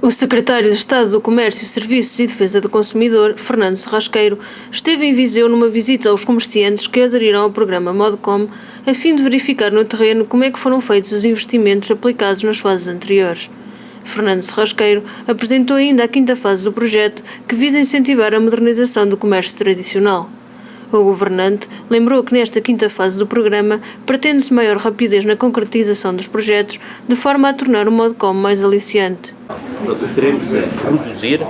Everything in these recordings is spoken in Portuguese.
O secretário de Estado do Comércio, Serviços e Defesa do Consumidor, Fernando Serrasqueiro, esteve em Viseu numa visita aos comerciantes que aderiram ao programa Modcom, a fim de verificar no terreno como é que foram feitos os investimentos aplicados nas fases anteriores. Fernando Serrasqueiro apresentou ainda a quinta fase do projeto, que visa incentivar a modernização do comércio tradicional. O governante lembrou que nesta quinta fase do programa pretende-se maior rapidez na concretização dos projetos, de forma a tornar o Modcom mais aliciante. O que queremos é reduzir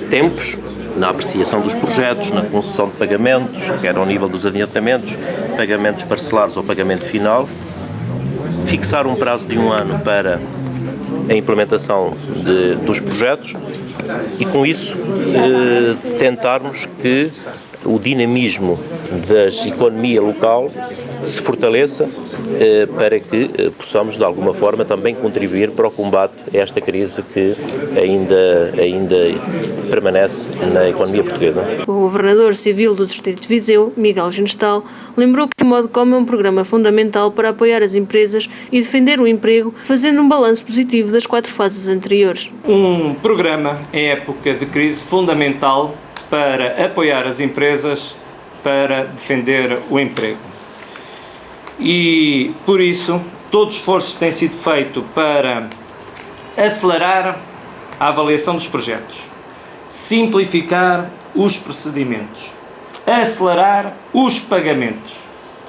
tempos na apreciação dos projetos, na concessão de pagamentos, quer ao nível dos adiantamentos, pagamentos parcelares ou pagamento final, fixar um prazo de 1 ano para a implementação dos projetos e, com isso, tentarmos que o dinamismo da economia local se fortaleça para que possamos, de alguma forma, também contribuir para o combate a esta crise que ainda permanece na economia portuguesa. O governador civil do Distrito de Viseu, Miguel Ginestal, lembrou que o Modcom é um programa fundamental para apoiar as empresas e defender o emprego, fazendo um balanço positivo das 4 fases anteriores. Um programa em época de crise fundamental para apoiar as empresas, para defender o emprego. E, por isso, todo o esforço tem sido feito para acelerar a avaliação dos projetos, simplificar os procedimentos, acelerar os pagamentos.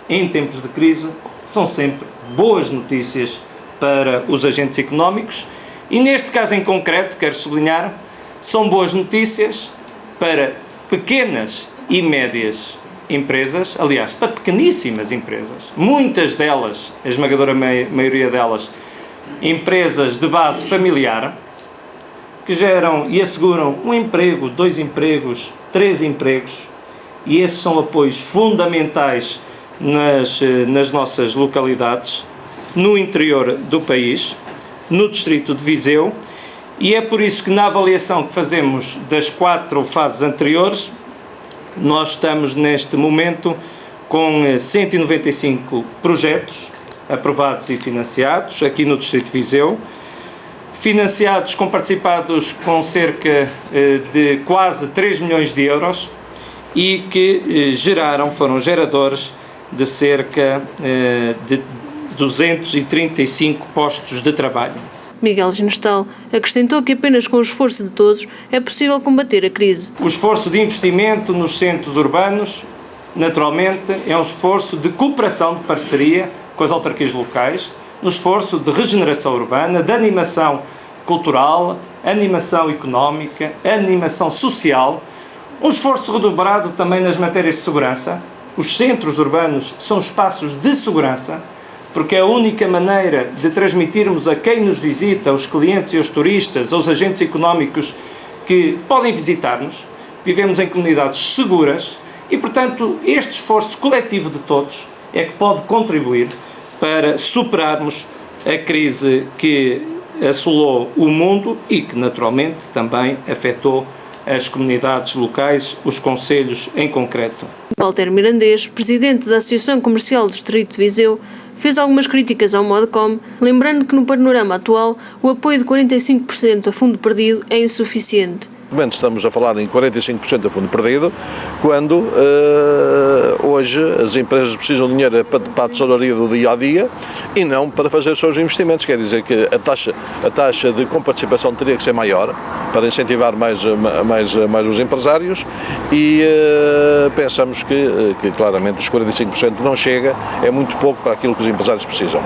Em tempos de crise, são sempre boas notícias para os agentes económicos e, neste caso em concreto, quero sublinhar, são boas notícias para pequenas e médias empresas, aliás, para pequeníssimas empresas, muitas delas, a esmagadora maioria delas, empresas de base familiar, que geram e asseguram 1 emprego, 2 empregos, 3 empregos, e esses são apoios fundamentais nas nossas localidades, no interior do país, no distrito de Viseu, e é por isso que na avaliação que fazemos das 4 fases anteriores, nós estamos neste momento com 195 projetos aprovados e financiados aqui no distrito de Viseu, financiados participados com cerca de quase 3 milhões de euros e que foram geradores de cerca de 235 postos de trabalho. Miguel Ginestal acrescentou que apenas com o esforço de todos é possível combater a crise. O esforço de investimento nos centros urbanos, naturalmente, é um esforço de cooperação, de parceria com as autarquias locais, no esforço de regeneração urbana, de animação cultural, animação económica, animação social, um esforço redobrado também nas matérias de segurança. Os centros urbanos são espaços de segurança, porque é a única maneira de transmitirmos a quem nos visita, aos clientes e aos turistas, aos agentes económicos que podem visitar-nos. Vivemos em comunidades seguras e, portanto, este esforço coletivo de todos é que pode contribuir para superarmos a crise que assolou o mundo e que, naturalmente, também afetou as comunidades locais, os concelhos em concreto. Walter Mirandês, presidente da Associação Comercial do Distrito de Viseu, fez algumas críticas ao Modcom, lembrando que no panorama atual o apoio de 45% a fundo perdido é insuficiente. Estamos a falar em 45% a fundo perdido, quando hoje as empresas precisam de dinheiro para a tesouraria do dia-a-dia e não para fazer os seus investimentos. Quer dizer que a taxa de comparticipação teria que ser maior para incentivar mais os empresários e pensamos que claramente os 45% não chega, é muito pouco para aquilo que os empresários precisam.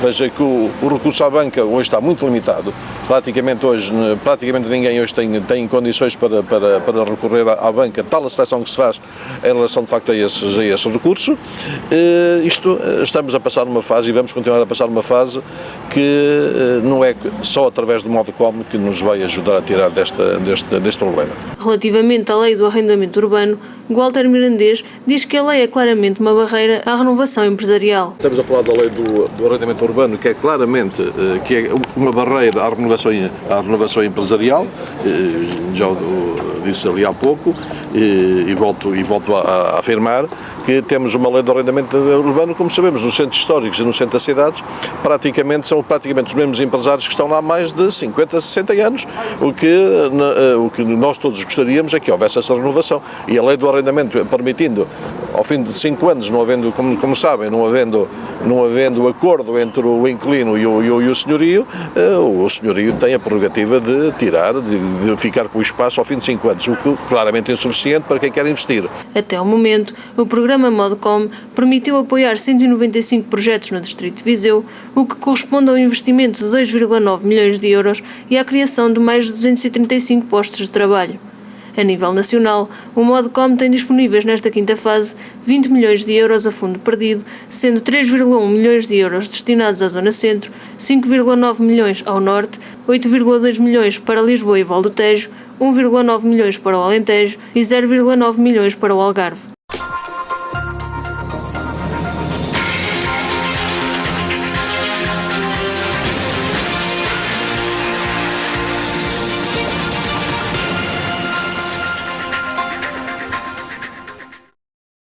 Veja que o recurso à banca hoje está muito limitado, praticamente ninguém hoje tem condições para recorrer à banca, tal a seleção que se faz em relação de facto a esses recursos. Estamos a passar numa fase e vamos continuar a passar numa fase que não é só através do Modcom que nos vai ajudar a tirar deste problema. Relativamente à lei do arrendamento urbano, Walter Mirandês diz que a lei é claramente uma barreira à renovação empresarial. Estamos a falar da lei do arrendamento urbano, que é claramente uma barreira à renovação empresarial, já disse ali há pouco, e volto a afirmar que temos uma lei de arrendamento urbano, como sabemos, nos centros históricos e no centro das cidades, praticamente são praticamente os mesmos empresários que estão lá há mais de 50, 60 anos. O que nós todos gostaríamos é que houvesse essa renovação. E a lei do arrendamento permitindo, ao fim de 5 anos, não havendo, como sabem, não havendo acordo entre o inquilino e o senhorio, o senhorio tem a prerrogativa de tirar, de ficar com o espaço ao fim de 5 anos, o que claramente é insuficiente para quem quer investir. Até o momento, o programa Modcom permitiu apoiar 195 projetos no distrito de Viseu, o que corresponde ao investimento de 2,9 milhões de euros e à criação de mais de 235 postos de trabalho. A nível nacional, o Modcom tem disponíveis nesta quinta fase 20 milhões de euros a fundo perdido, sendo 3,1 milhões de euros destinados à Zona Centro, 5,9 milhões ao Norte, 8,2 milhões para Lisboa e Val do Tejo, 1,9 milhões para o Alentejo e 0,9 milhões para o Algarve.